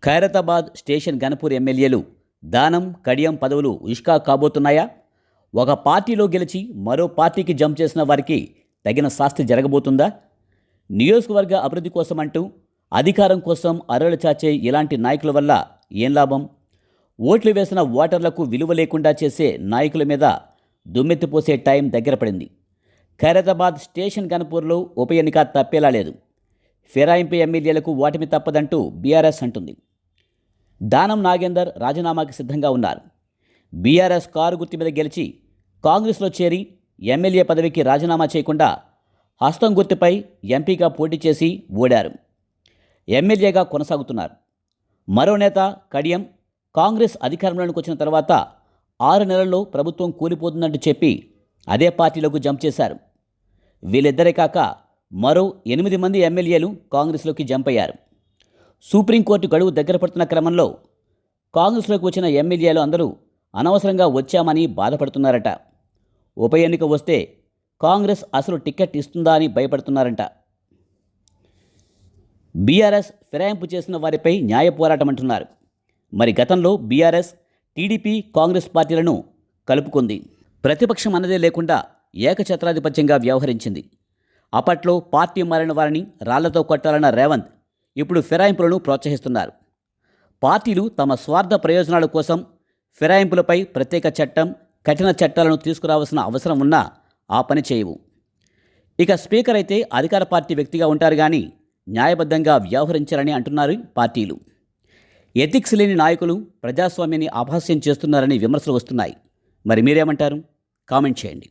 Khairatabad station Ganapur ఎమ్మెల్యేలు దానం కడియం పదవులు ఇష్కా కాబోతున్నాయా? ఒక పార్టీలో గెలిచి మరో పార్టీకి జంప్ చేసిన వారికి తగిన శాస్తి జరగబోతుందా? నియోజకవర్గ అభివృద్ధి కోసం అంటూ అధికారం కోసం అరలు చాచే ఇలాంటి నాయకుల వల్ల ఏం లాభం? ఓట్లు వేసిన ఓటర్లకు విలువ లేకుండా చేసే నాయకుల మీద దుమ్మెత్తిపోసే టైం దగ్గర పడింది. ఖైరతాబాద్ స్టేషన్ గణపూర్లో ఉప ఎన్నిక తప్పేలా లేదు. ఫిరాయింపు ఎమ్మెల్యేలకు ఓటమి తప్పదంటూ బీఆర్ఎస్ అంటుంది. దానం నాగేందర్ రాజీనామాకి సిద్ధంగా ఉన్నారు. బీఆర్ఎస్ కారు గుర్తు మీద గెలిచి కాంగ్రెస్లో చేరి ఎమ్మెల్యే పదవికి రాజీనామా చేయకుండా హస్తం గుర్తుపై ఎంపీగా పోటీ చేసి ఓడారు. ఎమ్మెల్యేగా కొనసాగుతున్నారు. మరో నేత కడియం కాంగ్రెస్ అధికారంలోకి వచ్చిన తర్వాత 6 నెలల్లో ప్రభుత్వం కూలిపోతుందంటూ చెప్పి అదే పార్టీలోకి జంప్ చేశారు. వీళ్ళిద్దరే కాక మరో 8 మంది ఎమ్మెల్యేలు కాంగ్రెస్లోకి జంప్ అయ్యారు. సుప్రీంకోర్టు గడువు దగ్గర పడుతున్న క్రమంలో కాంగ్రెస్లోకి వచ్చిన ఎమ్మెల్యేలు అందరూ అనవసరంగా వచ్చామని బాధపడుతున్నారట. ఉప ఎన్నిక వస్తే కాంగ్రెస్ అసలు టికెట్ ఇస్తుందా అని భయపడుతున్నారంట. బీఆర్ఎస్ ఫిరాయింపు చేసిన వారిపై న్యాయ పోరాటం అంటున్నారు. మరి గతంలో బీఆర్ఎస్ టీడీపీ కాంగ్రెస్ పార్టీలను కలుపుకుంది. ప్రతిపక్షం అన్నదే లేకుండా ఏకఛత్రాధిపత్యంగా వ్యవహరించింది. అప్పట్లో పార్టీ మారిన వారిని రాళ్లతో కొట్టాలన్న రేవంత్ ఇప్పుడు ఫిరాయింపులను ప్రోత్సహిస్తున్నారు. పార్టీలు తమ స్వార్థ ప్రయోజనాల కోసం ఫిరాయింపులపై ప్రత్యేక చట్టం, కఠిన చట్టాలను తీసుకురావాల్సిన అవసరం ఉన్నా ఆ పని చేయవు. ఇక స్పీకర్ అయితే అధికార పార్టీ వ్యక్తిగా ఉంటారు కానీ న్యాయబద్ధంగా వ్యవహరించారని అంటున్నారు పార్టీలు. ఎథిక్స్ లేని నాయకులు ప్రజాస్వామ్యాన్ని అపహాస్యం చేస్తున్నారని విమర్శలు వస్తున్నాయి. మరి మీరేమంటారు? కామెంట్ చేయండి.